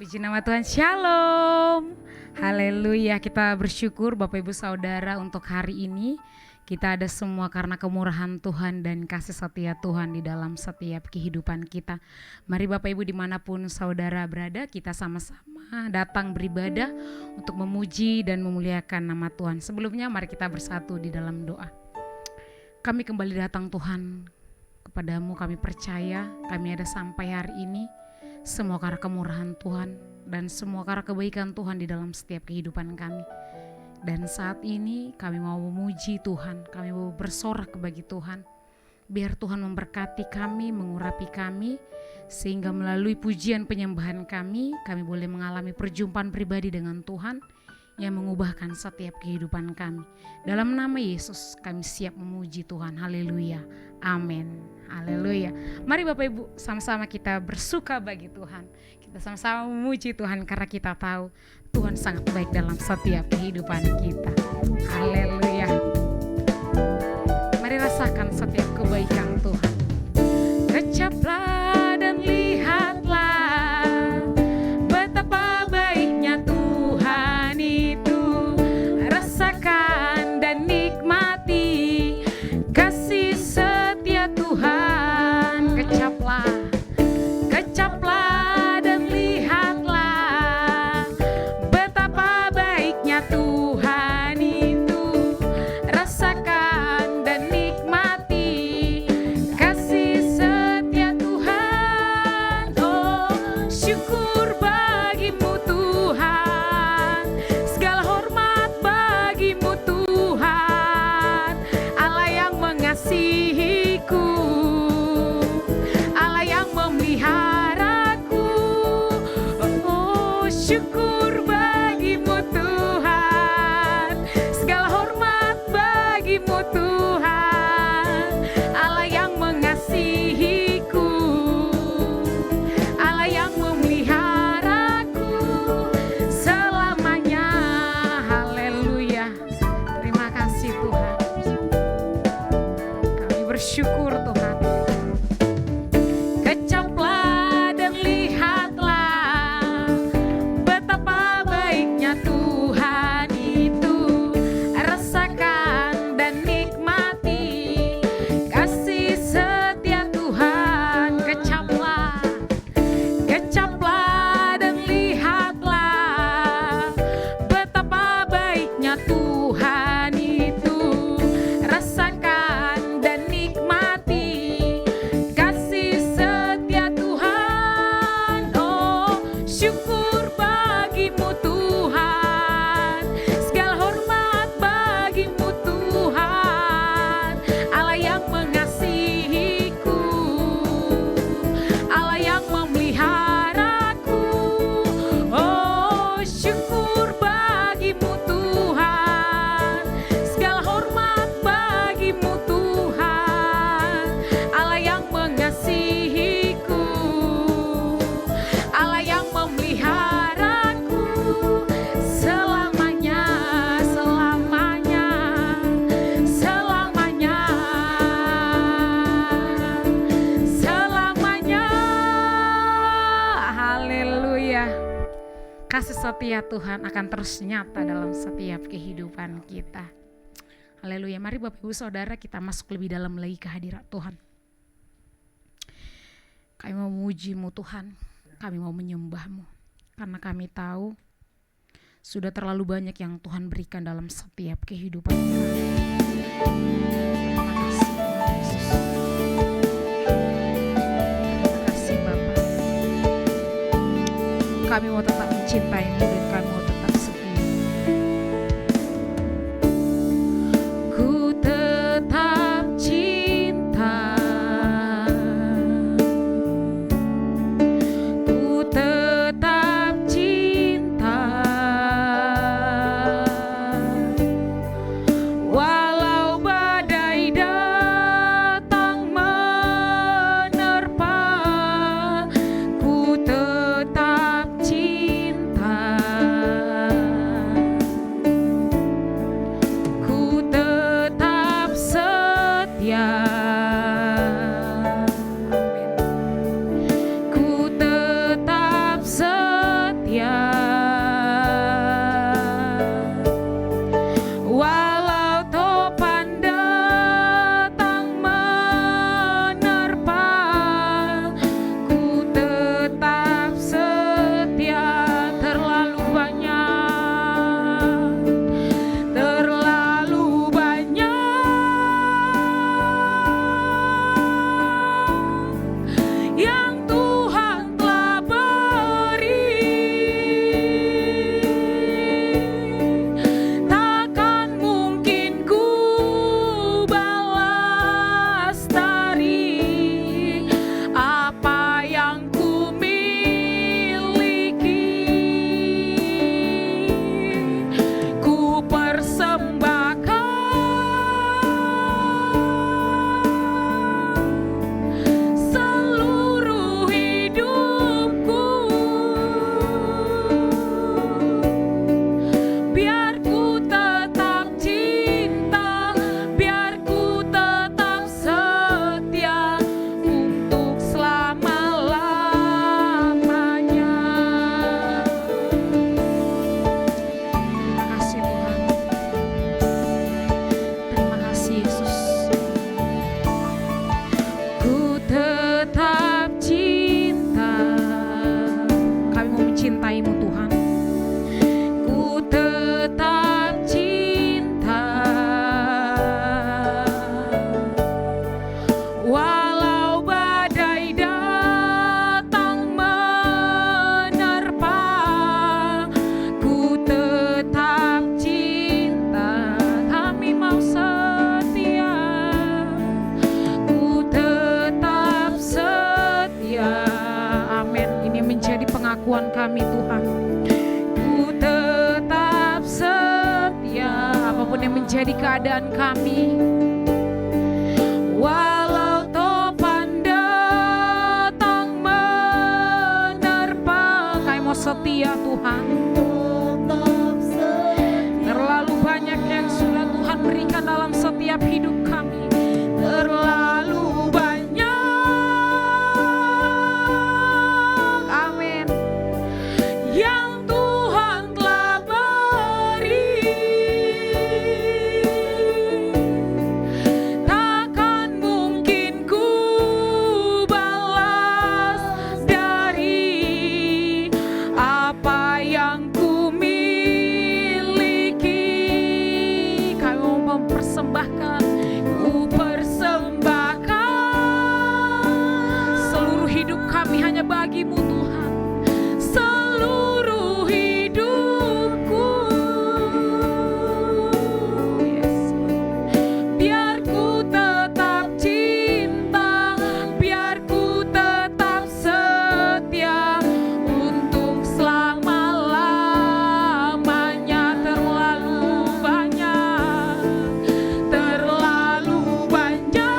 Puji nama Tuhan, Shalom. Haleluya, kita bersyukur Bapak Ibu Saudara untuk hari ini. Kita ada semua karena kemurahan Tuhan dan kasih setia Tuhan di dalam setiap kehidupan kita. Mari Bapak Ibu dimanapun saudara berada, kita sama-sama datang beribadah untuk memuji dan memuliakan nama Tuhan. Sebelumnya mari kita bersatu di dalam doa. Kami kembali datang Tuhan kepadamu, kami percaya kami ada sampai hari ini. Semua karena kemurahan Tuhan dan semua karena kebaikan Tuhan di dalam setiap kehidupan kami. Dan saat ini kami mau memuji Tuhan, kami mau bersorak bagi Tuhan. Biar Tuhan memberkati kami, mengurapi kami, sehingga melalui pujian penyembahan kami boleh mengalami perjumpaan pribadi dengan Tuhan yang mengubahkan setiap kehidupan kami. Dalam nama Yesus kami siap memuji Tuhan. Haleluya. Amin. Haleluya. Mari Bapak Ibu sama-sama kita bersuka bagi Tuhan. Kita sama-sama memuji Tuhan karena kita tahu Tuhan sangat baik dalam setiap kehidupan kita. Haleluya. Mari rasakan setiap kebaikan Tuhan. Kecaplah dan lihatlah betapa baiknya Tuhan itu. Rasakan dan nikmati kasih setia Tuhan. Kecaplah dan lihatlah betapa baiknya Tuhan itu. Rasakan dan nikmati kasih setia Tuhan. Oh, syukur bagimu Tuhan, segala hormat bagimu Tuhan, Allah yang mengasihiku, Allah yang memeliharaku. Oh, syukur bagimu Tuhan, segala hormat bagimu Tuhan, Allah yang mengasihiku, Allah yang memeliharaku selamanya. Haleluya. Terima kasih Tuhan. Kami bersyukur Tuhan. Kecaplah dan lihatlah betapa baiknya Tuhan itu. Rasakan dan nikmati kasih setia Tuhan. Kecaplah dan lihatlah betapa baiknya Tuhan itu. Rasakan dan nikmati kasih setia Tuhan. Oh, syukur bagimu Tuhan, segala hormat bagimu Tuhan, Allah yang mengasihiku, Allah yang memeliharaku. Oh, syukur bagimu Tuhan, segala hormat bagimu Tuhan, Allah yang mengasihiku, Allah yang memeliharaku selamanya, selamanya, selamanya, selamanya. Haleluya. Kasih setia Tuhan akan terus nyata dalam setiap kehidupan kita. Haleluya. Mari Bapak Ibu Saudara kita masuk lebih dalam lagi ke hadirat Tuhan. Kami mau memuji-Mu Tuhan, kami mau menyembah-Mu, karena kami tahu sudah terlalu banyak yang Tuhan berikan dalam setiap kehidupan kami. Terima kasih Tuhan Yesus. Terima kasih Bapa. Kami mau tetap mencintai-Mu dan kami mau tetap setia. Ku tetap cinta, ku tetap cinta, walau badai datang menerpa, ku tetap cinta. persekutuan kami Tuhan. Ku tetap setia apapun yang menjadi keadaan kami. Walau topan datang menerpa, kami mau setia Tuhan. Terlalu banyak yang sudah Tuhan berikan dalam setiap hidup kami. Terlalu banyak, amin, yang Tuhan telah beri. Takkan mungkin ku balas dari apa yang ku miliki. Kami mau mempersembahkan, ku persembahkan seluruh hidup kami hanya bagimu Tuhan. Seluruh hidupku, yes. Biar ku tetap cinta, biar ku tetap setia untuk selama-lamanya. Terlalu banyak, terlalu banyak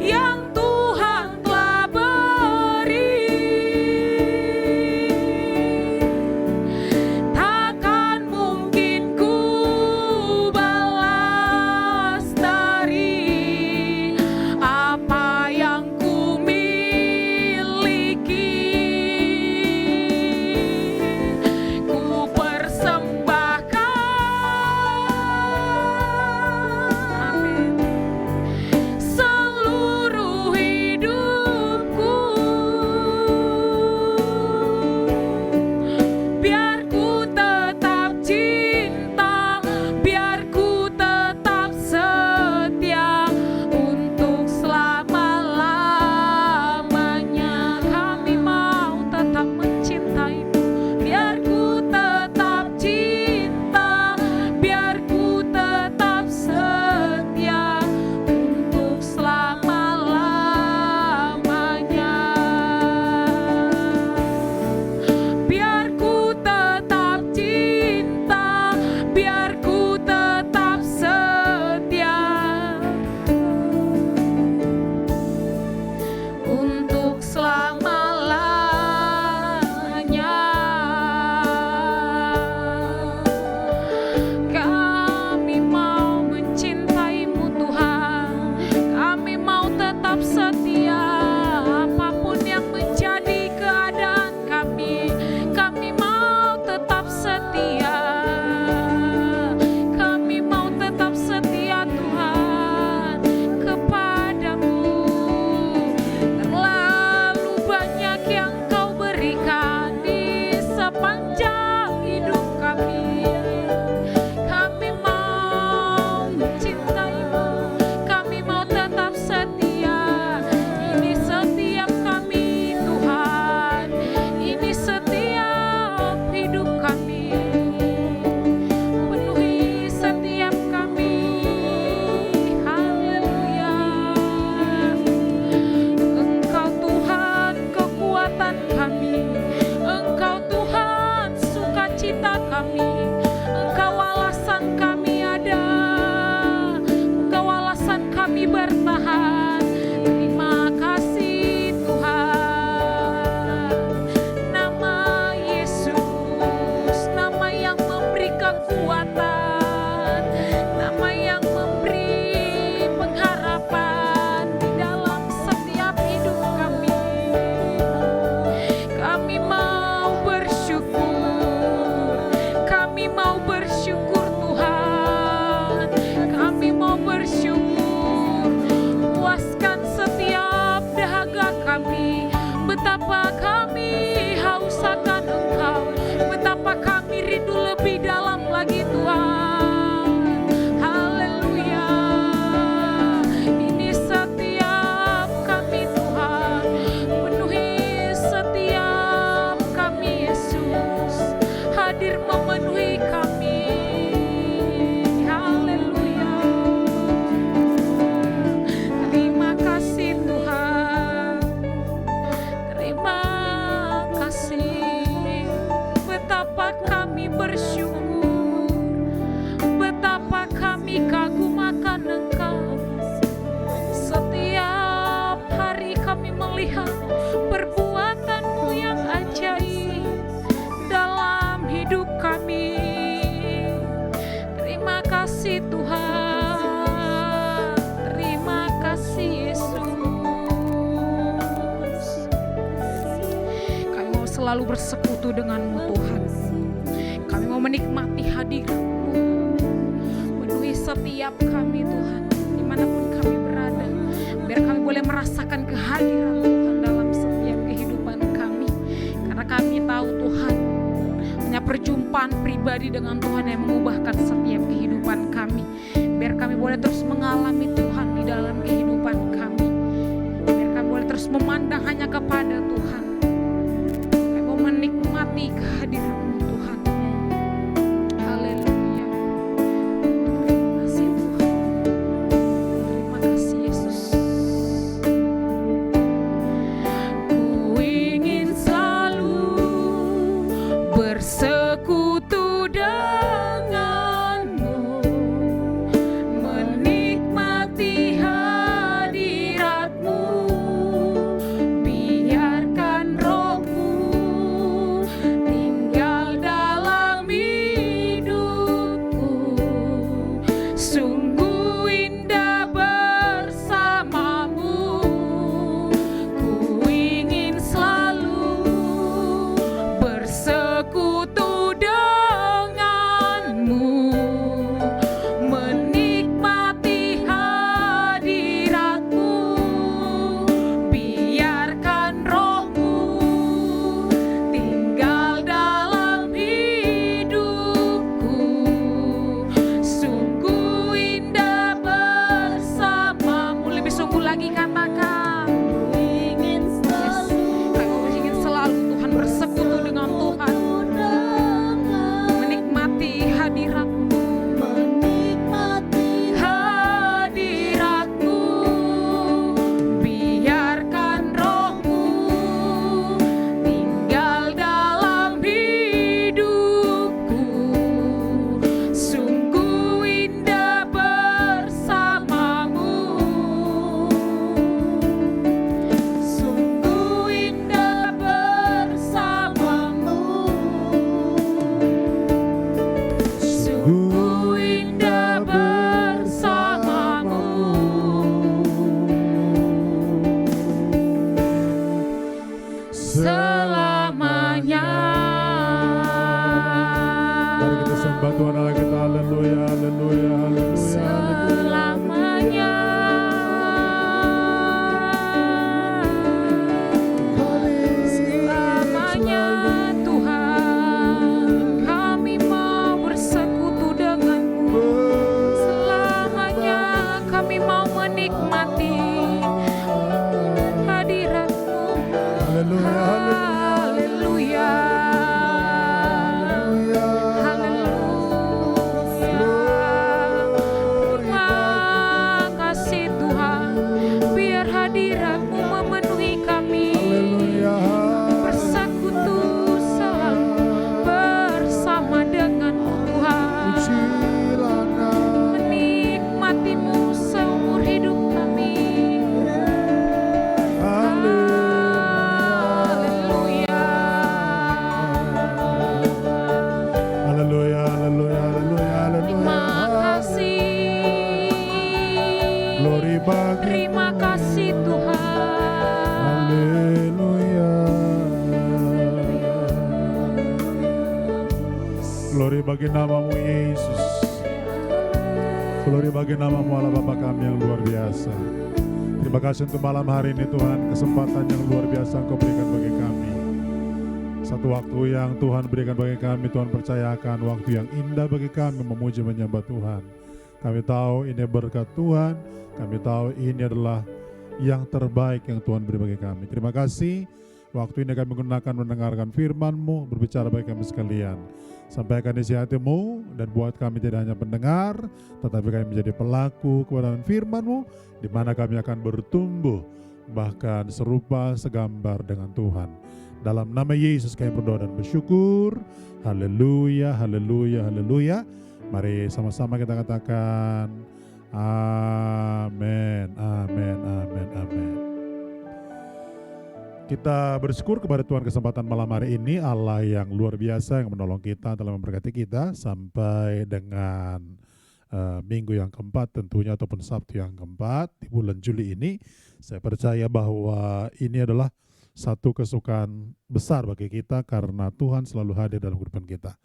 yang Tuhan telah beri. Takkan mungkin ku balas dari apa yang ku miliki. Ku persembahkan, amin, seluruh hidupku. Biar ku tetap cinta, biar ku tetap setia untuk selama-lamanya. Kami mau tetap mencintaimu. Biar ku tetap cinta, biar ku tetap setia untuk selama-lamanya. Biar ku tetap cinta, biar ku tetap setia untuk selama-lamanya. Kami mau mencintaimu Tuhan. Kami mau tetap setia apapun yang menjadi keadaan kami. Kami mau tetap setia. Kami mau tetap setia Tuhan kepadamu. Terlalu banyak yang Kau berikan di sepanjang hidup kami. Kami mau mencintaimu, kami mau tetap setia. Ini setiap kami Tuhan, ini setiap hidup kami. Penuhi setiap kami, haleluya. Engkau Tuhan kekuatan kami, Engkau Tuhan sukacita kami, Engkau alasan kami ada, Engkau alasan kami bertahan. Terima kasih Tuhan. Nama Yesus, nama yang memberi kekuatan, nama yang memberi pengharapan di dalam setiap hidup kami. Kami mau bersyukur, kami mau bersyukur Tuhan. Kami mau bersyukur, puaskan setiap dahaga kami. Betapa kami haus akan Engkau, betapa kami rindu lebih dalam lagi Tuhan. Haleluya. Ini setiap kami Tuhan, penuhi setiap kami Yesus, hadir memenuhi kami. Haleluya. Terima kasih Tuhan. hidup kami. Terima kasih Tuhan, terima kasih Yesus. Kami mau selalu bersekutu dengan-Mu Tuhan. Kami mau menikmati hadirat-Mu, penuhi setiap kami Tuhan, dimanapun kami berada. Biar kami boleh merasakan kehadiran Tuhan dalam setiap kehidupan kami. Karena kami tahu Tuhan, hanya perjumpaan pribadi dengan Tuhan yang mengubahkan setiap kehidupan kami. Biar kami boleh terus mengalami Tuhan di dalam kehidupan kami. Biar kami boleh terus memandang hanya kepada Tuhan. Kami mau menikmati kehadiran-Mu Tuhan. Haleluya. Terima kasih Tuhan. Terima kasih Yesus. Ku ingin selalu bersekutu denganmu, menikmati hadiratmu, biarkan rohmu tinggal dalam hidupku. Sungguh indah bersamamu. Ku ingin selalu bersekutu denganmu, menikmati hadiratmu, biarkan rohmu tinggal dalam hidupku. Sungguh indah bersamamu. Lebih sungguh lagi katakan, ingin selalu, aku ingin selalu Tuhan bersekutu dengan Tuhan, menikmati hadirat-Mu, menikmati hadirat-Mu, biarkan rohmu tinggal dalam hidupku. Sungguh indah bersamamu. Sungguh indah bersamamu. Sungguh indah bersamamu. Selamanya. Mari kita sembah Tuhan Allah kita. Haleluya, haleluya, haleluya. Selamanya. Selamanya Tuhan, kami mau bersekutu dengan-Mu. Selamanya kami mau menikmati hadirat-Mu. Haleluya, Haleluya. Terima kasih Tuhan, biar hadirat-Mu memenuhi kami. Bersekutu selalu bersama dengan-Mu Tuhan, menikmati-Mu seumur hidup kami. Haleluya. haleluya, haleluya, haleluya, Terima haleluya. kasih. Glory bagi Terima kasih Tuhan. Haleluya. Glory bagi nama-Mu Yesus. Glory bagi nama-Mu Allah Bapa kami yang luar biasa. Terima kasih untuk malam hari ini Tuhan, kesempatan yang luar biasa Engkau berikan bagi kami. Satu waktu yang Tuhan berikan bagi kami, Tuhan percayakan waktu yang indah bagi kami memuji menyembah Tuhan. Kami tahu ini berkat Tuhan, kami tahu ini adalah yang terbaik yang Tuhan beri bagi kami. Terima kasih, waktu ini kami gunakan mendengarkan firman-Mu, berbicara bagi kami sekalian. Sampaikan isi hati-Mu dan buat kami tidak hanya pendengar, tetapi kami menjadi pelaku kebenaran firman-Mu, di mana kami akan bertumbuh, bahkan serupa segambar dengan Tuhan. Dalam nama Yesus kami berdoa dan bersyukur. Haleluya, haleluya, haleluya. Mari sama-sama kita katakan amin, amin, amin, amin. Kita bersyukur kepada Tuhan kesempatan malam hari ini, Allah yang luar biasa yang menolong kita, telah memberkati kita sampai dengan minggu yang keempat tentunya, ataupun Sabtu yang keempat di bulan Juli ini. Saya percaya bahwa ini adalah satu kesukaan besar bagi kita karena Tuhan selalu hadir dalam kehidupan kita.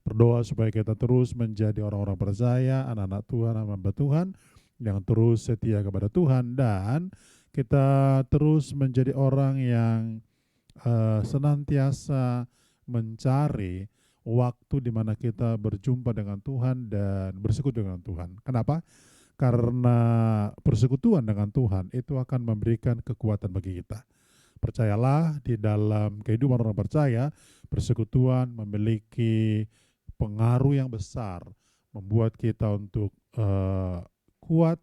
Berdoa supaya kita terus menjadi orang-orang percaya, anak-anak Tuhan, hamba Tuhan yang terus setia kepada Tuhan, dan kita terus menjadi orang yang senantiasa mencari waktu di mana kita berjumpa dengan Tuhan dan bersekutu dengan Tuhan. Kenapa? Karena persekutuan dengan Tuhan itu akan memberikan kekuatan bagi kita. Percayalah, di dalam kehidupan orang percaya, persekutuan memiliki pengaruh yang besar, membuat kita untuk kuat,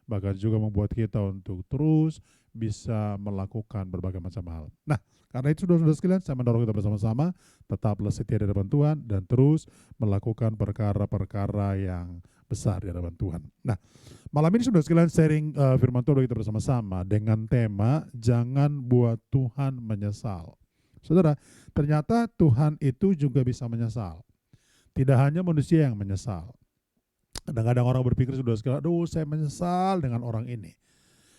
bahkan juga membuat kita untuk terus bisa melakukan berbagai macam hal. Nah, karena itu saudara-saudara sekalian, saya mendorong kita bersama-sama tetaplah setia di hadapan Tuhan dan terus melakukan perkara-perkara yang besar di hadapan Tuhan. Nah, malam ini saudara sekalian sharing firman Tuhan kita bersama-sama dengan tema jangan buat Tuhan menyesal. Saudara, ternyata Tuhan itu juga bisa menyesal. Tidak hanya manusia yang menyesal. Kadang-kadang orang berpikir saudara sekalian, aduh saya menyesal dengan orang ini.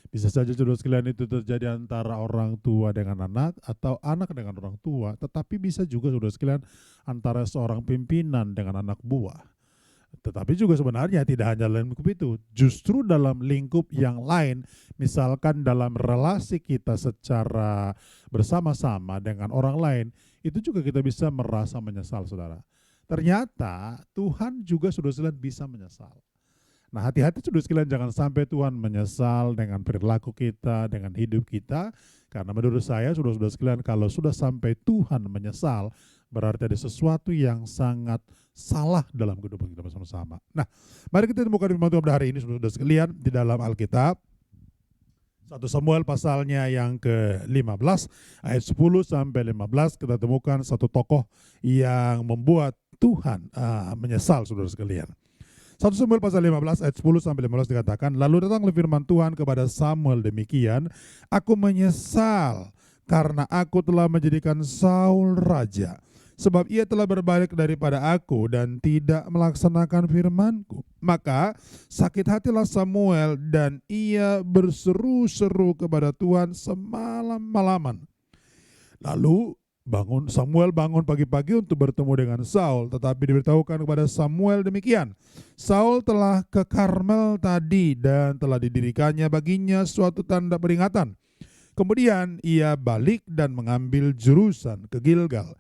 Bisa saja saudara sekalian itu terjadi antara orang tua dengan anak atau anak dengan orang tua, tetapi bisa juga saudara sekalian antara seorang pimpinan dengan anak buah. Tetapi juga sebenarnya tidak hanya dalam lingkup itu, justru dalam lingkup yang lain, misalkan dalam relasi kita secara bersama-sama dengan orang lain, itu juga kita bisa merasa menyesal saudara. Ternyata Tuhan juga saudara sekalian bisa menyesal. Nah, hati-hati saudara sekalian, jangan sampai Tuhan menyesal dengan perilaku kita, dengan hidup kita. Karena menurut saya saudara-saudara sekalian, kalau sudah sampai Tuhan menyesal, berarti ada sesuatu yang sangat salah dalam kehidupan kita bersama-sama. Nah, mari kita temukan firman Tuhan pada hari ini saudara-saudara sekalian di dalam Alkitab. 1 Samuel pasalnya yang ke-15 ayat 10 sampai 15 kita temukan satu tokoh yang membuat Tuhan menyesal saudara sekalian. 1 Samuel pasal 15 ayat 10 sampai 15 dikatakan, lalu datanglah firman Tuhan kepada Samuel demikian, aku menyesal karena aku telah menjadikan Saul raja, sebab ia telah berbalik daripada aku dan tidak melaksanakan firmanku. Maka sakit hatilah Samuel dan ia berseru-seru kepada Tuhan semalam-malaman. Lalu Samuel bangun pagi-pagi untuk bertemu dengan Saul, tetapi diberitahukan kepada Samuel demikian, Saul telah ke Karmel tadi dan telah didirikannya baginya suatu tanda peringatan. Kemudian ia balik dan mengambil jurusan ke Gilgal.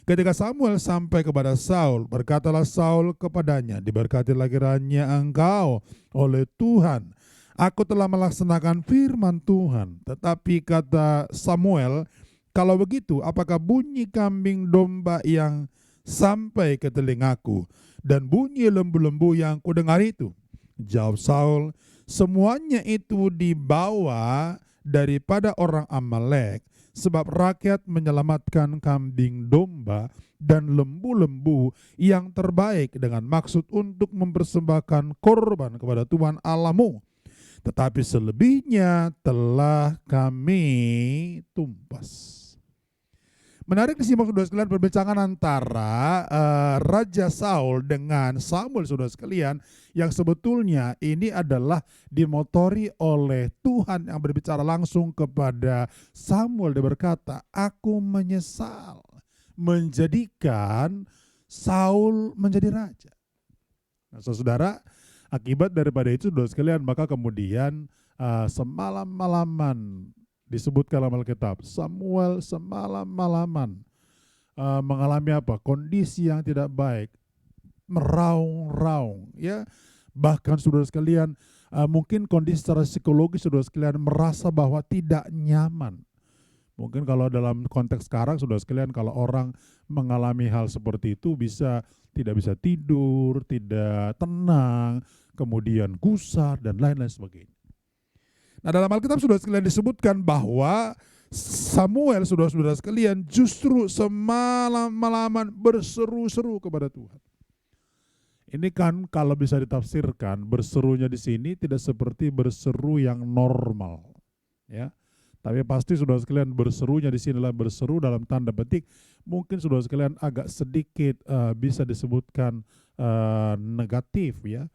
Ketika Samuel sampai kepada Saul, berkatalah Saul kepadanya, diberkatilah kiranya engkau oleh Tuhan. Aku telah melaksanakan firman Tuhan. Tetapi kata Samuel, kalau begitu, apakah bunyi kambing domba yang sampai ke telingaku dan bunyi lembu-lembu yang kudengar itu? Jawab Saul, semuanya itu dibawa daripada orang Amalek, sebab rakyat menyelamatkan kambing domba dan lembu-lembu yang terbaik dengan maksud untuk mempersembahkan korban kepada Tuhan Allahmu. Tetapi selebihnya telah kami tumpas. Menarik disimak saudara sekalian perbincangan antara Raja Saul dengan Samuel saudara sekalian, yang sebetulnya ini adalah dimotori oleh Tuhan yang berbicara langsung kepada Samuel. Dia berkata, aku menyesal menjadikan Saul menjadi raja. Nah, saudara, akibat daripada itu saudara sekalian, maka kemudian semalam-malaman disebutkan dalam Alkitab, Samuel semalam-malaman mengalami apa? Kondisi yang tidak baik, meraung-raung, ya. Bahkan saudara sekalian, mungkin kondisi secara psikologis saudara sekalian merasa bahwa tidak nyaman. Mungkin kalau dalam konteks sekarang saudara sekalian, kalau orang mengalami hal seperti itu tidak bisa tidur, tidak tenang, kemudian gusar dan lain-lain sebagainya. Nah, dalam Alkitab saudara sekalian disebutkan bahwa Samuel saudara-saudara sekalian justru semalam-malaman berseru-seru kepada Tuhan. Ini kan kalau bisa ditafsirkan, berserunya di sini tidak seperti berseru yang normal, ya. Tapi pasti saudara sekalian berserunya di sini adalah berseru dalam tanda petik, mungkin saudara sekalian agak sedikit bisa disebutkan negatif ya.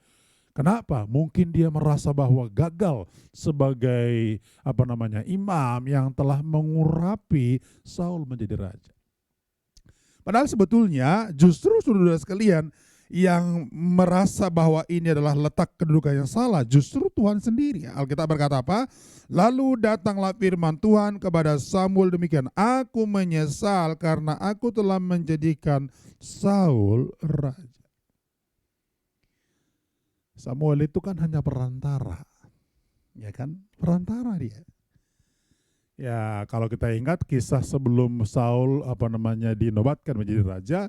Kenapa? Mungkin dia merasa bahwa gagal sebagai imam yang telah mengurapi Saul menjadi raja. Padahal sebetulnya justru saudara sekalian yang merasa bahwa ini adalah letak kedudukan yang salah, justru Tuhan sendiri. Alkitab berkata apa? Lalu datanglah firman Tuhan kepada Samuel demikian, aku menyesal karena aku telah menjadikan Saul raja. Samuel itu kan hanya perantara, ya kan? Perantara dia. Ya, kalau kita ingat kisah sebelum Saul dinobatkan menjadi raja,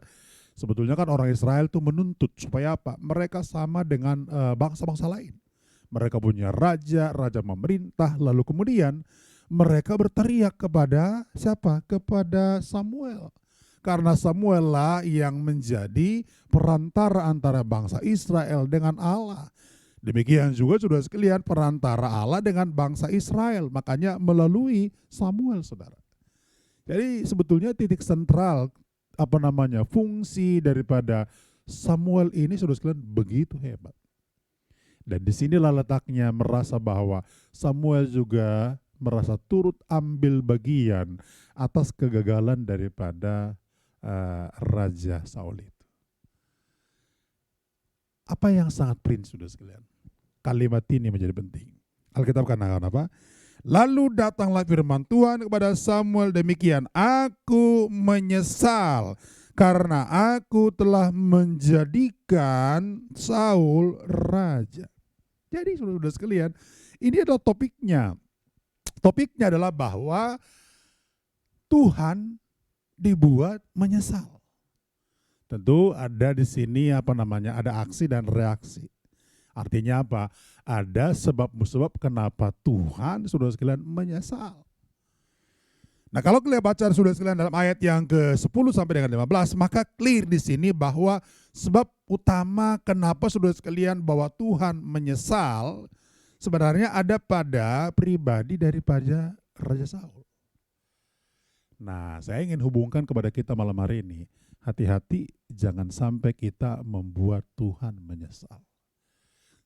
sebetulnya kan orang Israel itu menuntut supaya apa? Mereka sama dengan bangsa-bangsa lain. Mereka punya raja, raja memerintah, lalu kemudian mereka berteriak kepada siapa? Kepada Samuel. Karena Samuel lah yang menjadi perantara antara bangsa Israel dengan Allah. Demikian juga saudara sekalian perantara Allah dengan bangsa Israel. Makanya melalui Samuel, saudara. Jadi sebetulnya titik sentral fungsi daripada Samuel ini saudara sekalian begitu hebat. Dan disinilah letaknya merasa bahwa Samuel juga merasa turut ambil bagian atas kegagalan daripada Raja Saul itu. Apa yang sangat prinsip saudara sekalian? Kalimat ini menjadi penting. Alkitab katakan apa? Lalu datanglah firman Tuhan kepada Samuel demikian, aku menyesal karena aku telah menjadikan Saul raja. Jadi saudara sekalian, ini adalah topiknya. Topiknya adalah bahwa Tuhan dibuat menyesal. Tentu ada di sini ada aksi dan reaksi. Artinya apa? Ada sebab-musabab kenapa Tuhan saudara sekalian menyesal. Nah, kalau kalian baca saudara sekalian dalam ayat yang ke-10 sampai dengan 15, maka clear di sini bahwa sebab utama kenapa saudara sekalian bahwa Tuhan menyesal sebenarnya ada pada pribadi daripada Raja Saul. Nah, saya ingin hubungkan kepada kita malam hari ini, hati-hati jangan sampai kita membuat Tuhan menyesal.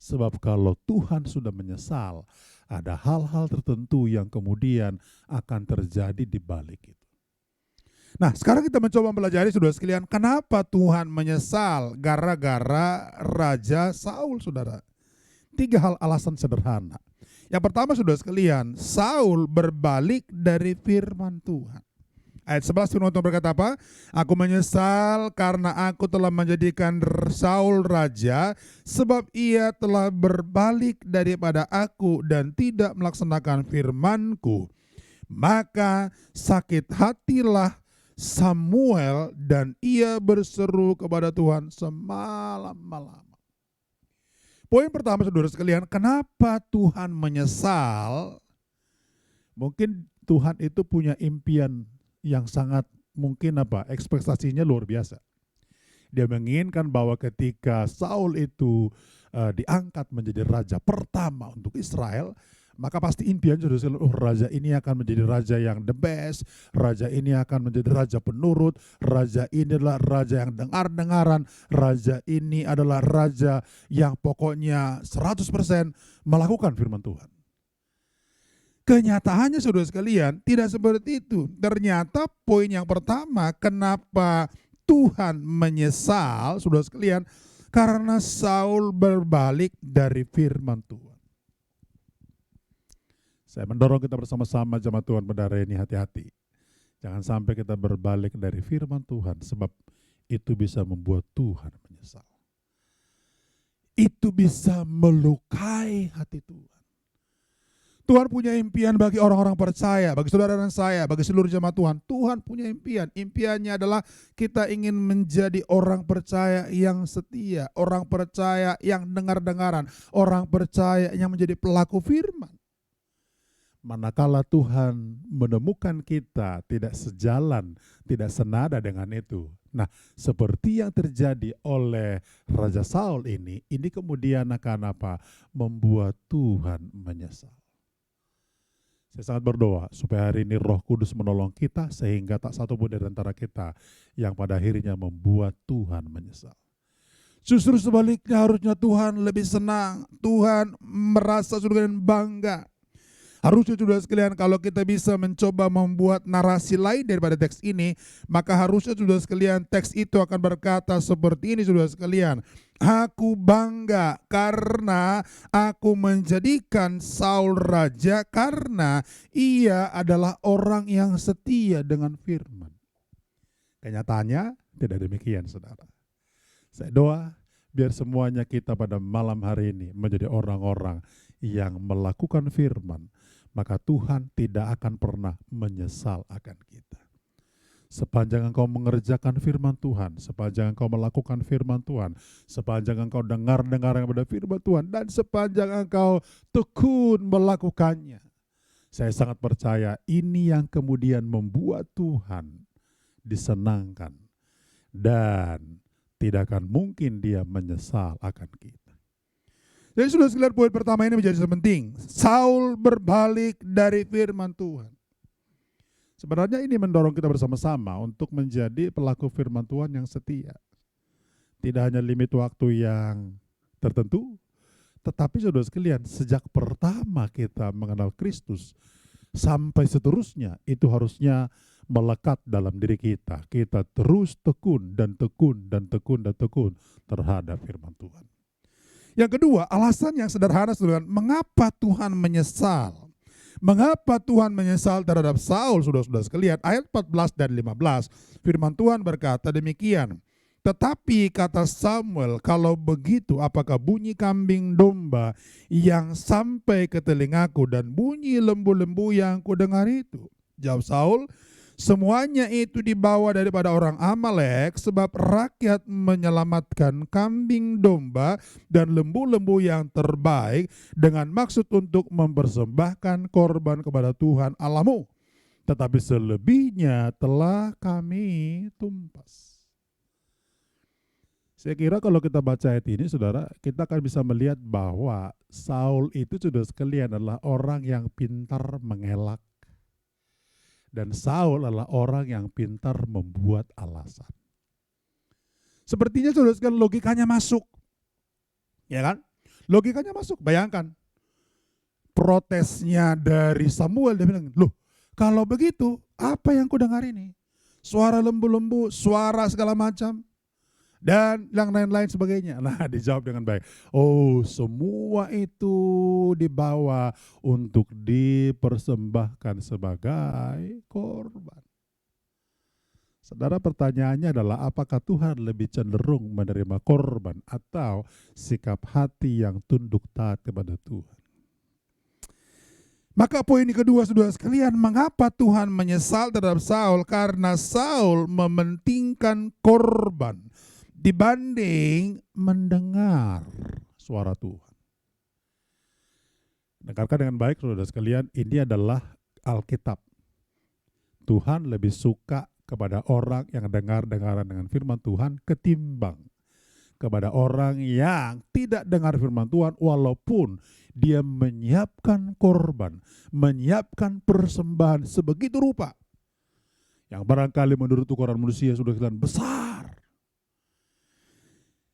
Sebab kalau Tuhan sudah menyesal, ada hal-hal tertentu yang kemudian akan terjadi di balik itu. Nah, sekarang kita mencoba mempelajari saudara sekalian, kenapa Tuhan menyesal gara-gara Raja Saul, saudara. 3 hal alasan sederhana. Yang pertama saudara sekalian, Saul berbalik dari firman Tuhan. Ayat 11 firman Tuhan berkata apa? Aku menyesal karena aku telah menjadikan Saul raja, sebab ia telah berbalik daripada aku dan tidak melaksanakan firmanku. Maka sakit hatilah Samuel dan ia berseru kepada Tuhan semalam-malam. Poin pertama saudara sekalian, kenapa Tuhan menyesal? Mungkin Tuhan itu punya impian yang sangat mungkin ekspektasinya luar biasa. Dia menginginkan bahwa ketika Saul itu diangkat menjadi raja pertama untuk Israel, maka pasti impian saudara, raja ini akan menjadi raja yang the best, raja ini akan menjadi raja penurut, raja ini adalah raja yang dengar-dengaran, raja ini adalah raja yang pokoknya 100% melakukan firman Tuhan. Kenyataannya saudara sekalian tidak seperti itu. Ternyata poin yang pertama kenapa Tuhan menyesal saudara sekalian, karena Saul berbalik dari firman Tuhan. Saya mendorong kita bersama-sama jemaat Tuhan pada hari ini, hati-hati. Jangan sampai kita berbalik dari firman Tuhan, sebab itu bisa membuat Tuhan menyesal. Itu bisa melukai hati Tuhan. Tuhan punya impian bagi orang-orang percaya, bagi saudara dan saya, bagi seluruh jemaat Tuhan. Tuhan punya impian. Impiannya adalah kita ingin menjadi orang percaya yang setia, orang percaya yang dengar-dengaran, orang percaya yang menjadi pelaku firman. Manakala Tuhan menemukan kita tidak sejalan, tidak senada dengan itu. Nah, seperti yang terjadi oleh Raja Saul ini kemudian akan membuat Tuhan menyesal. Saya sangat berdoa supaya hari ini Roh Kudus menolong kita sehingga tak satu pun dari antara kita yang pada akhirnya membuat Tuhan menyesal. Justru sebaliknya harusnya Tuhan lebih senang, Tuhan merasa sudah bangga. Harusnya saudara sekalian kalau kita bisa mencoba membuat narasi lain daripada teks ini, maka harusnya saudara sekalian teks itu akan berkata seperti ini saudara sekalian. Aku bangga karena aku menjadikan Saul raja karena ia adalah orang yang setia dengan firman. Kenyataannya tidak demikian saudara. Saya doa biar semuanya kita pada malam hari ini menjadi orang-orang yang melakukan firman, maka Tuhan tidak akan pernah menyesal akan kita. Sepanjang engkau mengerjakan firman Tuhan, sepanjang engkau melakukan firman Tuhan, sepanjang engkau dengar-dengar kepada firman Tuhan, dan sepanjang engkau tekun melakukannya, saya sangat percaya ini yang kemudian membuat Tuhan disenangkan dan tidak akan mungkin dia menyesal akan kita. Jadi sudah sekalian poin pertama ini menjadi penting. Saul berbalik dari firman Tuhan. Sebenarnya ini mendorong kita bersama-sama untuk menjadi pelaku firman Tuhan yang setia. Tidak hanya limit waktu yang tertentu, tetapi saudara sekalian sejak pertama kita mengenal Kristus sampai seterusnya itu harusnya melekat dalam diri kita. Kita terus tekun dan tekun dan tekun dan tekun terhadap firman Tuhan. Yang kedua, alasan yang sederhana saudara, mengapa Tuhan menyesal? Mengapa Tuhan menyesal terhadap Saul, saudara-saudara sekalian? Ayat 14 dan 15, firman Tuhan berkata demikian. Tetapi kata Samuel, kalau begitu apakah bunyi kambing domba yang sampai ke telingaku dan bunyi lembu-lembu yang kudengar itu? Jawab Saul, semuanya itu dibawa daripada orang Amalek sebab rakyat menyelamatkan kambing domba dan lembu-lembu yang terbaik dengan maksud untuk mempersembahkan korban kepada Tuhan Allahmu. Tetapi selebihnya telah kami tumpas. Saya kira kalau kita baca ayat ini saudara, kita akan bisa melihat bahwa Saul itu saudara sekalian adalah orang yang pintar mengelak. Dan Saul adalah orang yang pintar membuat alasan. Sepertinya saudara sekalian logikanya masuk. Ya kan? Logikanya masuk. Bayangkan. Protesnya dari Samuel, dia bilang, loh kalau begitu apa yang kudengar ini? Suara lembu-lembu, suara segala macam. Dan yang lain-lain sebagainya. Nah, dijawab dengan baik. Oh, semua itu dibawa untuk dipersembahkan sebagai korban. Saudara, pertanyaannya adalah apakah Tuhan lebih cenderung menerima korban atau sikap hati yang tunduk taat kepada Tuhan? Maka poin kedua saudara sekalian, mengapa Tuhan menyesal terhadap Saul? Karena Saul mementingkan korban dibanding mendengar suara Tuhan. Dengarkan dengan baik saudara sekalian, ini adalah Alkitab. Tuhan lebih suka kepada orang yang dengar-dengaran dengan firman Tuhan ketimbang kepada orang yang tidak dengar firman Tuhan walaupun dia menyiapkan korban, menyiapkan persembahan sebegitu rupa yang barangkali menurut ukuran manusia sudah kelihatan besar.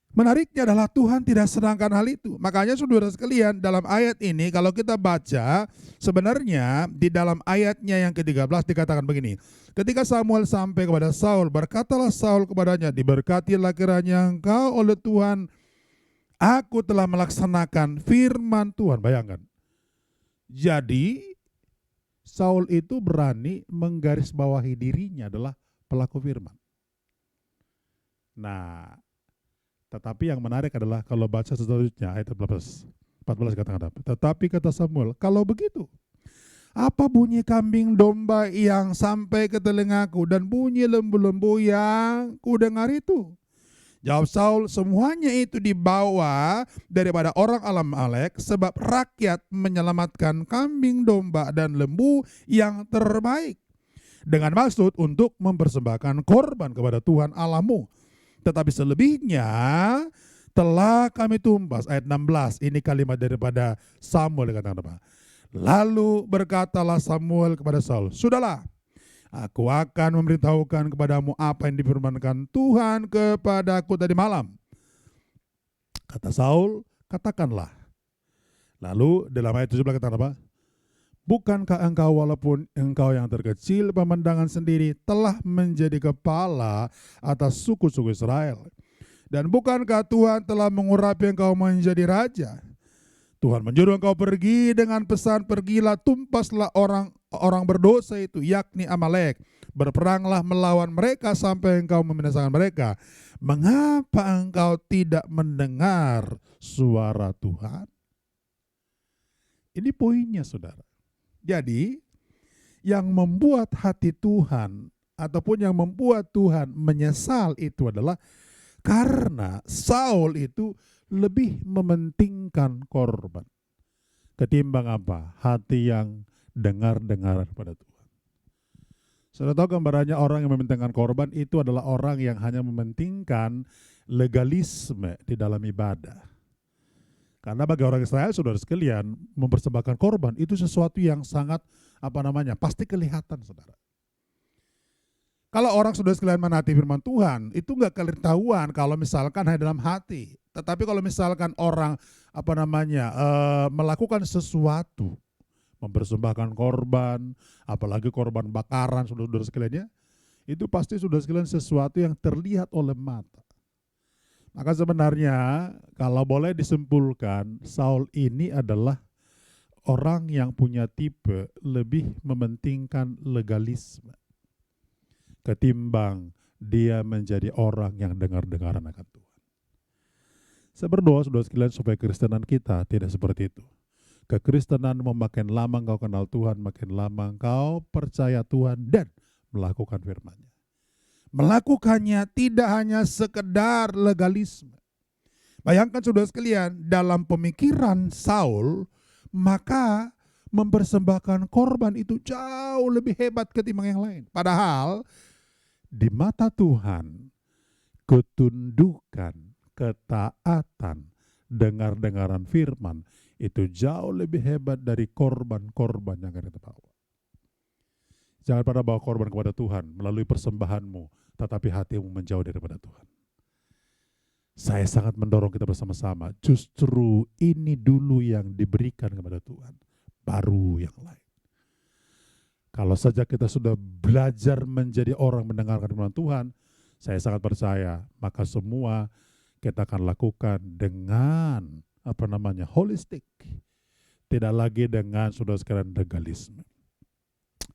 Menariknya adalah Tuhan tidak sedangkan hal itu. Makanya saudara sekalian dalam ayat ini kalau kita baca sebenarnya di dalam ayatnya yang ke-13 dikatakan begini. Ketika Samuel sampai kepada Saul, berkatalah Saul kepadanya, diberkatilah kiranya engkau oleh Tuhan, aku telah melaksanakan firman Tuhan. Bayangkan. Jadi Saul itu berani menggarisbawahi dirinya adalah pelaku firman. Nah, tetapi yang menarik adalah kalau baca selanjutnya ayat 14 katakan, tetapi kata Samuel, kalau begitu apa bunyi kambing domba yang sampai ke telingaku dan bunyi lembu-lembu yang kudengar itu? Jawab Saul, semuanya itu dibawa daripada orang Amalek sebab rakyat menyelamatkan kambing domba dan lembu yang terbaik dengan maksud untuk mempersembahkan korban kepada Tuhan Allahmu. Tetapi selebihnya telah kami tumpas. Ayat 16, ini kalimat daripada Samuel dikatakan apa? Lalu berkatalah Samuel kepada Saul, "Sudahlah, aku akan memberitahukan kepadamu apa yang difirmankan Tuhan kepadaku tadi malam." Kata Saul, "Katakanlah." Lalu dalam ayat 17 kata apa? "Bukankah engkau walaupun engkau yang terkecil pemandangan sendiri telah menjadi kepala atas suku-suku Israel? Dan bukankah Tuhan telah mengurapi engkau menjadi raja? Tuhan menyuruh engkau pergi dengan pesan, pergilah tumpaslah orang berdosa itu, yakni Amalek. Berperanglah melawan mereka sampai engkau membinasakan mereka. Mengapa engkau tidak mendengar suara Tuhan?" Ini poinnya, saudara. Jadi, yang membuat hati Tuhan ataupun yang membuat Tuhan menyesal itu adalah karena Saul itu lebih mementingkan korban ketimbang apa? Hati yang dengar-dengar pada Tuhan. Saudara tahu gambarannya orang yang mementingkan korban itu adalah orang yang hanya mementingkan legalisme di dalam ibadah. Karena bagi orang Israel, saudara sekalian, mempersembahkan korban itu sesuatu yang sangat pasti kelihatan, saudara. Kalau orang saudara sekalian menaati firman Tuhan, itu nggak ketahuan kalau misalkan hanya dalam hati. Tetapi kalau misalkan orang melakukan sesuatu, mempersembahkan korban, apalagi korban bakaran, saudara sekalian, ya, itu pasti saudara sekalian sesuatu yang terlihat oleh mata. Maka sebenarnya kalau boleh disimpulkan, Saul ini adalah orang yang punya tipe lebih mementingkan legalisme ketimbang dia menjadi orang yang dengar-dengaran akan Tuhan. Saya berdoa saudara sekalian supaya kekristenan kita tidak seperti itu. Kekristenan makin lama engkau kenal Tuhan, makin lama engkau percaya Tuhan dan melakukan firman-Nya. Melakukannya tidak hanya sekedar legalisme. Bayangkan saudara sekalian, dalam pemikiran Saul, maka mempersembahkan korban itu jauh lebih hebat ketimbang yang lain. Padahal di mata Tuhan, ketundukan, ketaatan, dengar-dengaran firman itu jauh lebih hebat dari korban-korban yang akan kita bawa. Jangan pada bawa korban kepada Tuhan melalui persembahanmu, tetapi hatimu menjauh daripada Tuhan. Saya sangat mendorong kita bersama-sama, justru ini dulu yang diberikan kepada Tuhan, baru yang lain. Kalau saja kita sudah belajar menjadi orang mendengarkan firman Tuhan, saya sangat percaya, maka semua kita akan lakukan dengan holistik. Tidak lagi dengan saudara sekalian legalisme.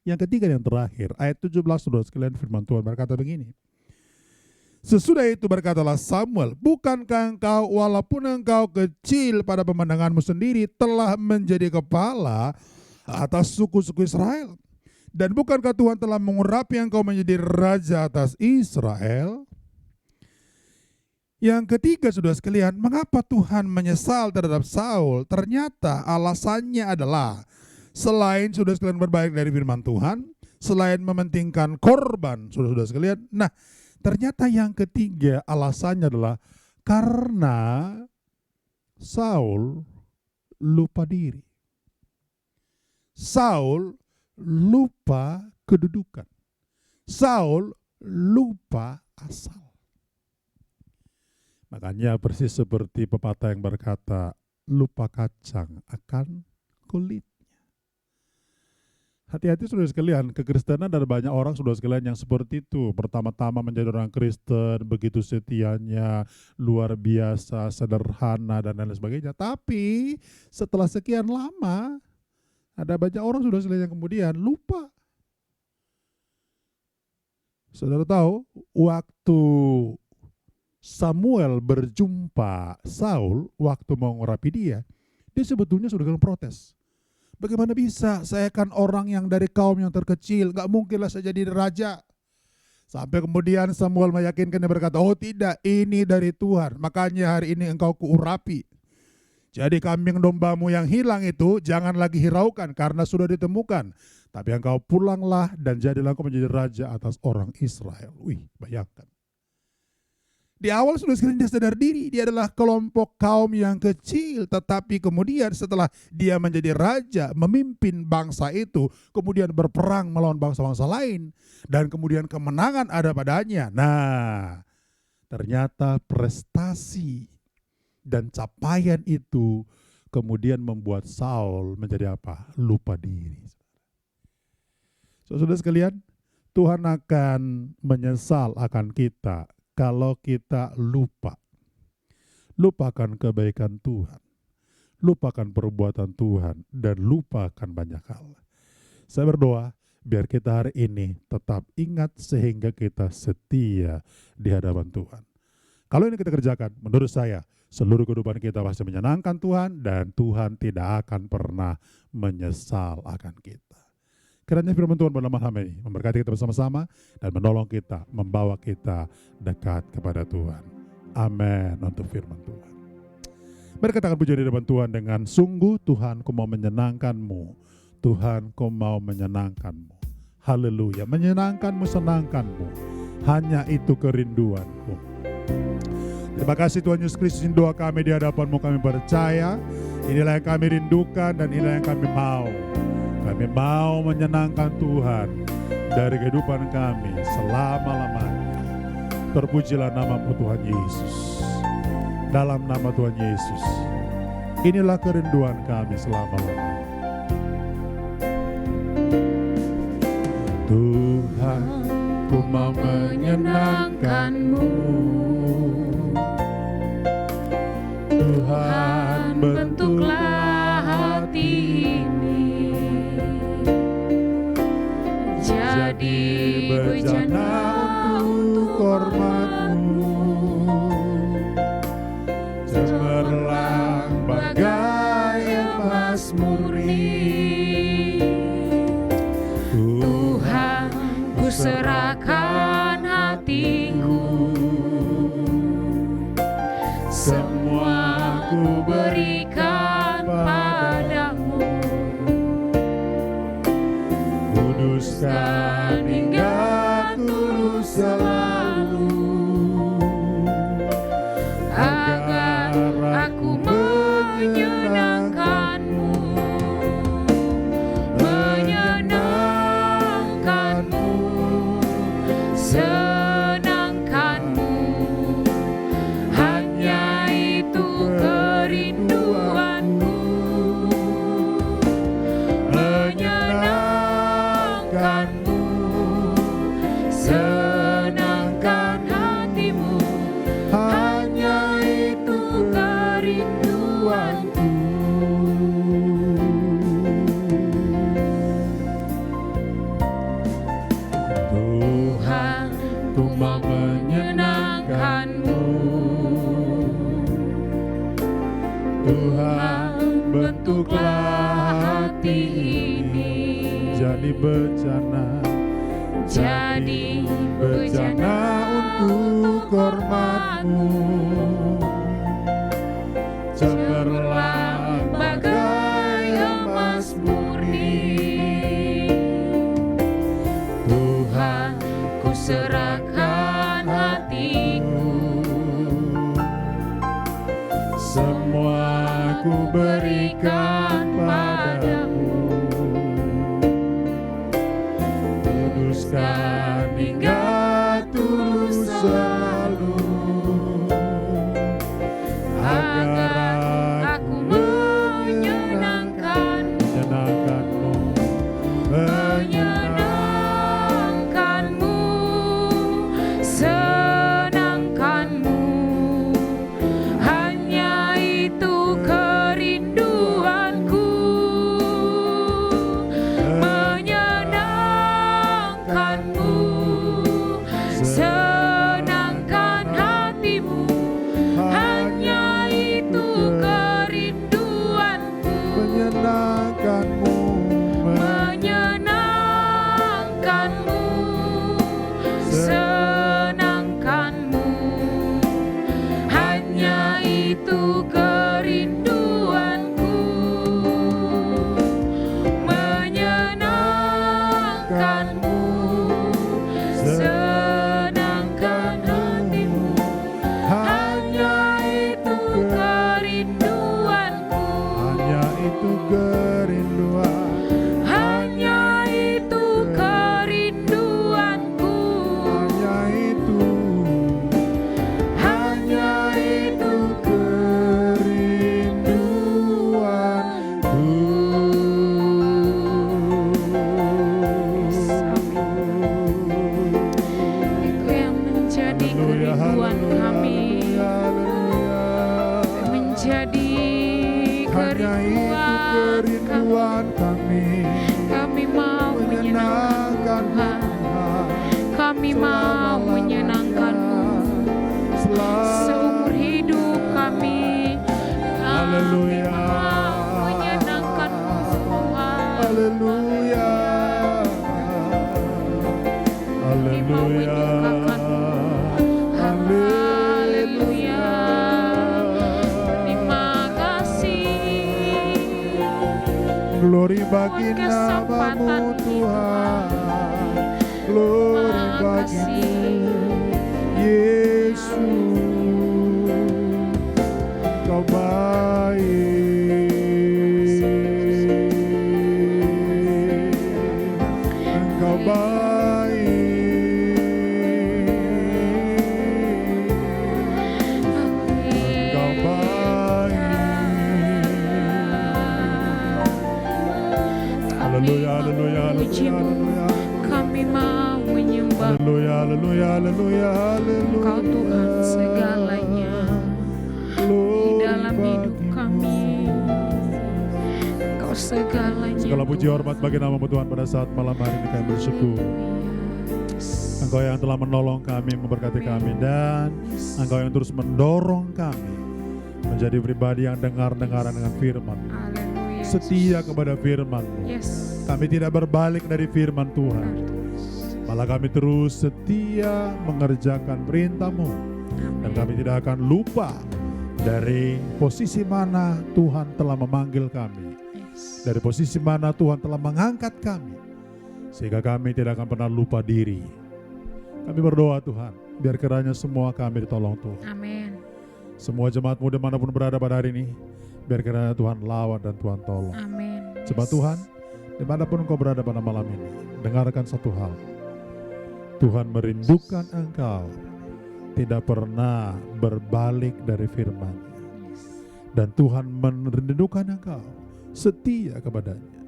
Yang ketiga yang terakhir, ayat 17 saudara sekalian, firman Tuhan berkata begini. Sesudah itu berkatalah Samuel, bukankah engkau walaupun engkau kecil pada pemandanganmu sendiri telah menjadi kepala atas suku-suku Israel? Dan bukankah Tuhan telah mengurapi engkau menjadi raja atas Israel? Yang ketiga saudara sekalian, mengapa Tuhan menyesal terhadap Saul? Ternyata alasannya adalah selain saudara sekalian berbaik dari firman Tuhan, selain mementingkan korban saudara sekalian, ternyata yang ketiga alasannya adalah karena Saul lupa diri. Saul lupa kedudukan. Saul lupa asal. Makanya persis seperti pepatah yang berkata, lupa kacang akan kulit. Hati-hati saudara sekalian, kekristenan ada banyak orang saudara sekalian yang seperti itu. Pertama-tama menjadi orang Kristen, begitu setianya, luar biasa, sederhana, dan lain sebagainya. Tapi setelah sekian lama, ada banyak orang saudara sekalian yang kemudian lupa. Saudara tahu, waktu Samuel berjumpa Saul, waktu mau ngurapi dia sebetulnya sudah protes. Bagaimana bisa, saya kan orang yang dari kaum yang terkecil, gak mungkinlah saya jadi raja. Sampai kemudian Samuel meyakinkan, dia berkata, oh tidak, ini dari Tuhan, makanya hari ini engkau kuurapi. Jadi kambing dombamu yang hilang itu jangan lagi hiraukan karena sudah ditemukan. Tapi engkau pulanglah dan jadilah engkau menjadi raja atas orang Israel. Wih, bayangkan. Di awal saudara sekalian dia sadar diri, dia adalah kelompok kaum yang kecil, tetapi kemudian setelah dia menjadi raja, memimpin bangsa itu, kemudian berperang melawan bangsa-bangsa lain, dan kemudian kemenangan ada padanya. Nah, ternyata prestasi dan capaian itu kemudian membuat Saul menjadi apa? Lupa diri. Saudara sekalian, Tuhan akan menyesal akan kita kalau kita lupakan kebaikan Tuhan, lupakan perbuatan Tuhan, dan lupakan banyak hal. Saya berdoa biar kita hari ini tetap ingat sehingga kita setia di hadapan Tuhan. Kalau ini kita kerjakan, menurut saya seluruh kehidupan kita pasti menyenangkan Tuhan, dan Tuhan tidak akan pernah menyesal akan kita. Kiranya firman Tuhan pada malam ini memberkati kita bersama-sama dan menolong kita, membawa kita dekat kepada Tuhan. Amin untuk firman Tuhan. Mari katakan pujian di depan Tuhan dengan sungguh, Tuhan, ku mau menyenangkan-Mu. Tuhan, ku mau menyenangkan-Mu. Haleluya, menyenangkan-Mu, senangkan-Mu. Hanya itu kerinduanku. Terima kasih Tuhan Yesus Kristus, doa kami di hadapan-Mu, kami percaya. Inilah yang kami rindukan dan inilah yang kami mau. Kami mau menyenangkan Tuhan dari kehidupan kami selama-lamanya. Terpujilah nama-Mu Tuhan Yesus. Dalam nama Tuhan Yesus, inilah kerinduan kami selama-lamanya. Tuhan, ku mau menyenangkan-Mu. Tuhan, bentuklah hati ini jadi bejana untuk hormat-Mu, cemerlang bagai emas murni. Tuhan, ku serahkan hatiku, semua ku berikan padamu. Kuduskan hingga tulus selalu, agar aku menyenangkan-Mu, menyenangkan-Mu, senangkan-Mu. Hanya itu kerinduanku, menyenangkan-Mu, senangkan hatimu. Hanya itu kerinduanku. Tuhan, ku mau menyenangkan-Mu. Tuhan, bentuklah hati ini jadi bejana untuk hormat-Mu, cemerlang bagai emas murni. Tuhan, ku serahkan hatiku, semua ku berikan padamu. Kuduskan hingga tulus selalu, agar aku menyenangkan-Mu, menyenangkan-Mu, senangkan-Mu. Hanya itu kerinduanku, menyenangkan-Mu, menjadi Hanya itu kerinduan kami. Kami mau menyenangkan Tuhan. Kami mau menyenangkan-Mu seumur hidup kami. Haleluya. Kami mau menyenangkan-Mu Tuhan. Haleluya. Kami mau Haleluya. menyukakan-Mu. Haleluya. Terima kasih. Glory bagi Mohon kesempatan namamu Tuhan. Glory Terima bagi kasih. Yesus. Kau baik. Engkau baik. Engkau baik. Haleluya, haleluya, haleluya, haleluya. Kami mau menyembah Haleluya, haleluya, haleluya, haleluya. Engkau Tuhan segalanya di dalam hidup kami. Engkau segalanya. Segala puji hormat bagi namamu Tuhan pada saat malam hari ini kami bersyukur. Engkau yang telah menolong kami, memberkati kami, dan Engkau yang terus mendorong kami menjadi pribadi yang dengar-dengaran dengan firman, Haleluya. setia kepada firman-Mu. Yes. Kami tidak berbalik dari firman Tuhan, malah kami terus setia mengerjakan perintah-Mu, dan kami tidak akan lupa dari posisi mana Tuhan telah memanggil kami, Yes. dari posisi mana Tuhan telah mengangkat kami, sehingga kami tidak akan pernah lupa diri. Kami berdoa Tuhan, biar kiranya semua kami ditolong Tuhan. Amin. Semua jemaat-Mu dimanapun berada pada hari ini, biar kiranya Tuhan lawan dan Tuhan tolong. Amin. Sebab Tuhan, dimanapun Engkau berada pada malam ini, dengarkan satu hal. Tuhan merindukan Engkau tidak pernah berbalik dari firman, Yes. dan Tuhan merindukan Engkau setia kepadanya,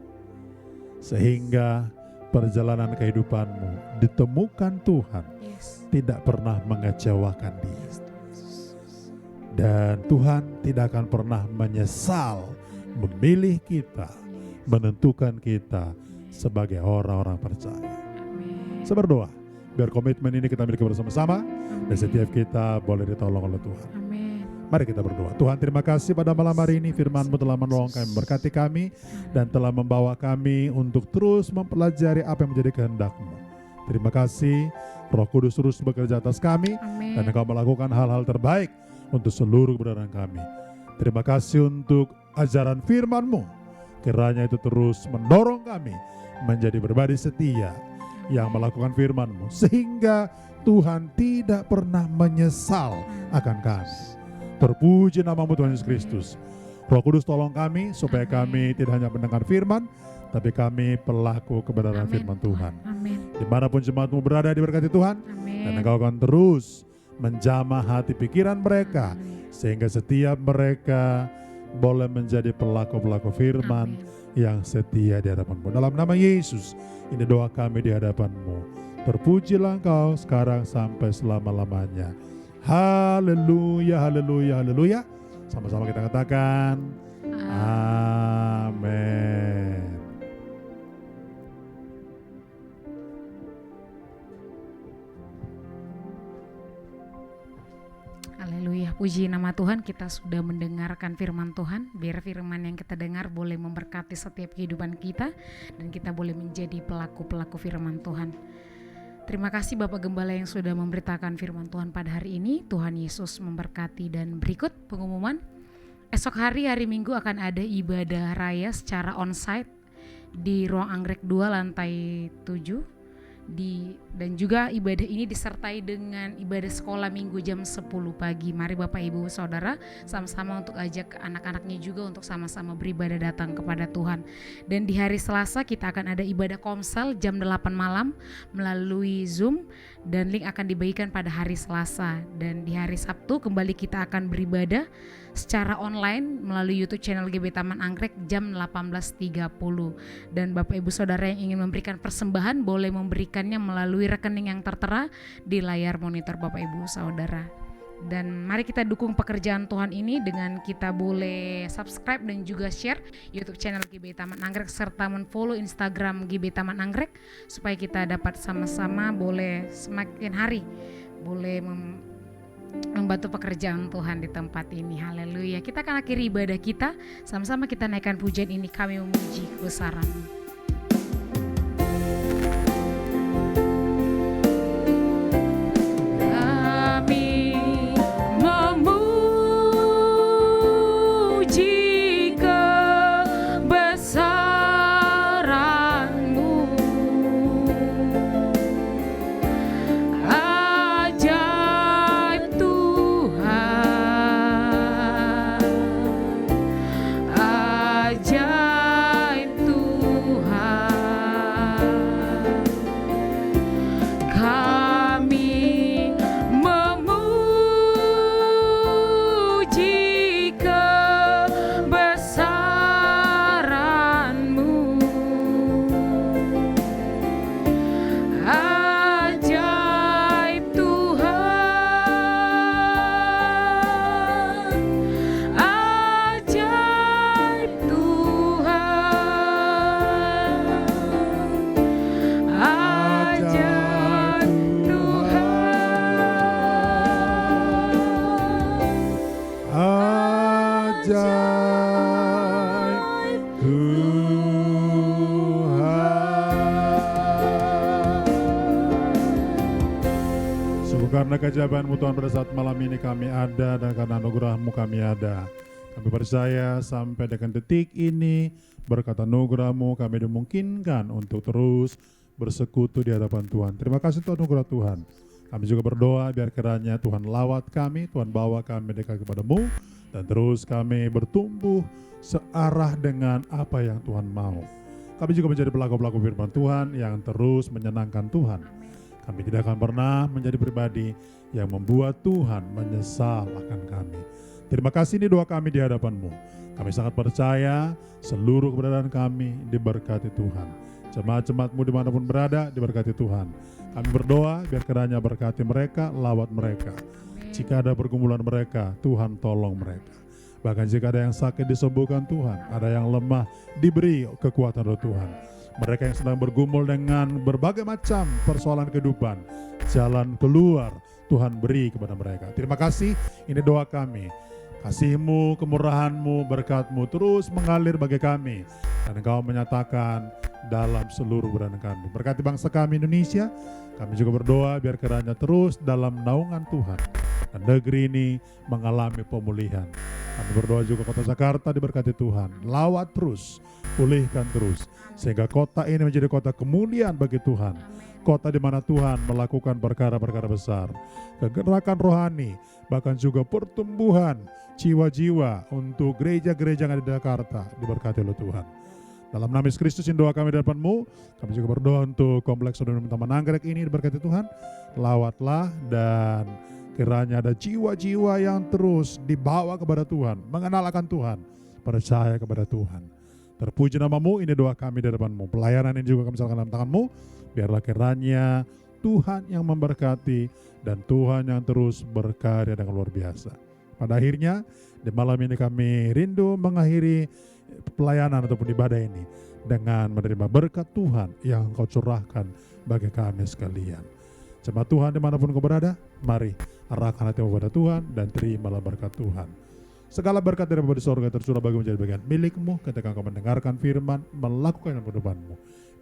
sehingga perjalanan kehidupanmu ditemukan Tuhan Yes. tidak pernah mengecewakan Dia, Yes. dan Tuhan tidak akan pernah menyesal memilih kita, menentukan kita sebagai orang-orang percaya. Amin. Saya berdoa biar komitmen ini kita miliki bersama-sama, dan setiap kita boleh ditolong oleh Tuhan. Amin. Mari kita berdoa. Tuhan, terima kasih pada malam hari ini firman-Mu telah menolong kami, memberkati kami, dan telah membawa kami untuk terus mempelajari apa yang menjadi kehendak-Mu. Terima kasih, Roh Kudus terus bekerja atas kami, Amin. dan Engkau melakukan hal-hal terbaik untuk seluruh keberadaan kami. Terima kasih untuk ajaran firman-Mu, kiranya itu terus mendorong kami menjadi pribadi setia yang melakukan firman-Mu, sehingga Tuhan tidak pernah menyesal akan kami. Terpuji namamu Tuhan Yesus Kristus. Roh Kudus tolong kami supaya kami tidak hanya mendengar firman, tapi kami pelaku kebenaran Amin. firman Tuhan. Amin. Dimanapun jemaatmu berada, diberkati Tuhan, dan Amin. Engkau akan terus menjamah hati pikiran mereka, sehingga setiap mereka boleh menjadi pelaku-pelaku firman Amin. yang setia di hadapan-Mu. Dalam nama Yesus, ini doa kami di hadapan-Mu. Terpujilah Engkau sekarang sampai selama-lamanya. Haleluya, haleluya, haleluya. Sama-sama kita katakan, amin. Haleluya, puji nama Tuhan, kita sudah mendengarkan firman Tuhan. Biar firman yang kita dengar boleh memberkati setiap kehidupan kita, dan kita boleh menjadi pelaku-pelaku firman Tuhan. Terima kasih Bapak Gembala yang sudah memberitakan firman Tuhan pada hari ini. Tuhan Yesus memberkati. Dan berikut pengumuman, esok hari Minggu akan ada ibadah raya secara onsite di ruang anggrek 2 lantai 7. Dan juga ibadah ini disertai dengan ibadah sekolah minggu jam 10 pagi. Mari Bapak Ibu Saudara sama-sama untuk ajak anak-anaknya juga untuk sama-sama beribadah datang kepada Tuhan. Dan di hari Selasa kita akan ada ibadah komsel jam 8 malam melalui Zoom, dan link akan dibagikan pada hari Selasa. Dan di hari Sabtu kembali kita akan beribadah secara online melalui YouTube channel GB Taman Anggrek jam 18.30. Dan Bapak Ibu Saudara yang ingin memberikan persembahan boleh memberikannya melalui rekening yang tertera di layar monitor Bapak Ibu Saudara. Dan mari kita dukung pekerjaan Tuhan ini dengan kita boleh subscribe dan juga share YouTube channel GBI Taman Anggrek serta follow Instagram GBI Taman Anggrek supaya kita dapat sama-sama boleh semakin hari boleh membantu pekerjaan Tuhan di tempat ini. Haleluya. Kita akan akhiri ibadah kita, sama-sama kita naikkan pujian ini, kami memuji kebesaran-Mu. Karena keajaiban-Mu Tuhan pada saat malam ini kami ada, dan karena anugerah-Mu kami ada. Kami percaya sampai dengan detik ini berkat anugerah-Mu kami dimungkinkan untuk terus bersekutu di hadapan Tuhan. Terima kasih untuk anugerah Tuhan. Kami juga berdoa biar kiranya Tuhan lawat kami, Tuhan bawa kami dekat kepada-Mu, dan terus kami bertumbuh searah dengan apa yang Tuhan mau. Kami juga menjadi pelaku-pelaku firman Tuhan yang terus menyenangkan Tuhan. Kami tidak akan pernah menjadi pribadi yang membuat Tuhan menyesal akan kami. Terima kasih, ini doa kami di hadapan-Mu. Kami sangat percaya seluruh keberadaan kami diberkati Tuhan. Jemaat-jemaat-Mu dimanapun berada diberkati Tuhan. Kami berdoa biar kiranya berkati mereka, lawat mereka. Jika ada pergumulan mereka, Tuhan tolong mereka. Bahkan jika ada yang sakit disembuhkan Tuhan, ada yang lemah diberi kekuatan oleh Tuhan. Mereka yang sedang bergumul dengan berbagai macam persoalan kehidupan, jalan keluar Tuhan beri kepada mereka. Terima kasih, ini doa kami. Kasih-Mu, kemurahan-Mu, berkat-Mu terus mengalir bagi kami, dan Engkau menyatakan dalam seluruh keberadaan kami. Berkati bangsa kami Indonesia, kami juga berdoa biar kiranya terus dalam naungan Tuhan, dan negeri ini mengalami pemulihan. Kami berdoa juga kota Jakarta diberkati Tuhan, lawat terus, pulihkan terus, sehingga kota ini menjadi kota kemuliaan bagi Tuhan. Kota di mana Tuhan melakukan perkara-perkara besar, kegerakan rohani, bahkan juga pertumbuhan jiwa-jiwa untuk gereja-gereja yang ada di Jakarta diberkati oleh Tuhan. Dalam nama Yesus Kristus ini doa kami di hadapan-Mu. Kami juga berdoa untuk kompleks Auditorium Taman Anggrek ini diberkati Tuhan. Lawatlah, dan kiranya ada jiwa-jiwa yang terus dibawa kepada Tuhan, mengenal akan Tuhan, percaya kepada Tuhan. Terpuji nama-Mu, ini doa kami di hadapan-Mu. Pelayanan ini juga kami serahkan dalam tangan-Mu. Biarlah kiranya Tuhan yang memberkati dan Tuhan yang terus berkarya dengan luar biasa. Pada akhirnya di malam ini kami rindu mengakhiri pelayanan ataupun ibadah ini dengan menerima berkat Tuhan yang Engkau curahkan bagi kami sekalian. Jemaat Tuhan dimanapun kau berada, mari arahkan hatimu kepada Tuhan dan terimalah berkat Tuhan. Segala berkat dari Bapa di sorga tercurah bagi menjadi bagian milik-Mu ketika Engkau mendengarkan firman, melakukan kehidupan-Mu.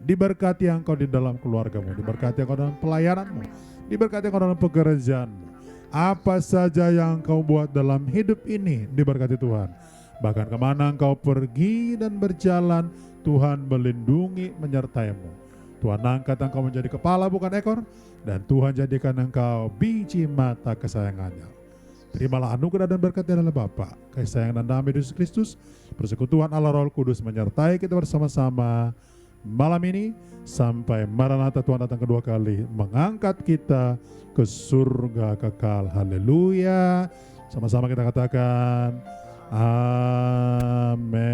Diberkati Engkau di dalam keluarga-Mu, diberkati Engkau dalam pelayanan-Mu, diberkati Engkau dalam pekerjaan-Mu. Apa saja yang Engkau buat dalam hidup ini diberkati Tuhan. Bahkan kemana Engkau pergi dan berjalan, Tuhan melindungi menyertai-Mu. Tuhan angkat Engkau menjadi kepala bukan ekor, dan Tuhan jadikan Engkau biji mata kesayangannya. Terimalah anugerah dan berkat dari Bapa, kasih sayang dan damai Yesus Kristus, persekutuan Allah Roh Kudus menyertai kita bersama-sama malam ini sampai Maranatha Tuhan datang kedua kali mengangkat kita ke surga kekal. Haleluya. Sama-sama kita katakan amin.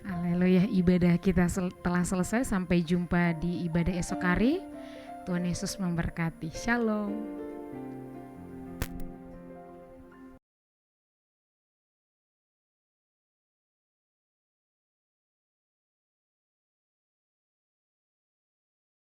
Haleluya, ibadah kita telah selesai. Sampai jumpa di ibadah esok hari. Tuhan Yesus memberkati. Shalom.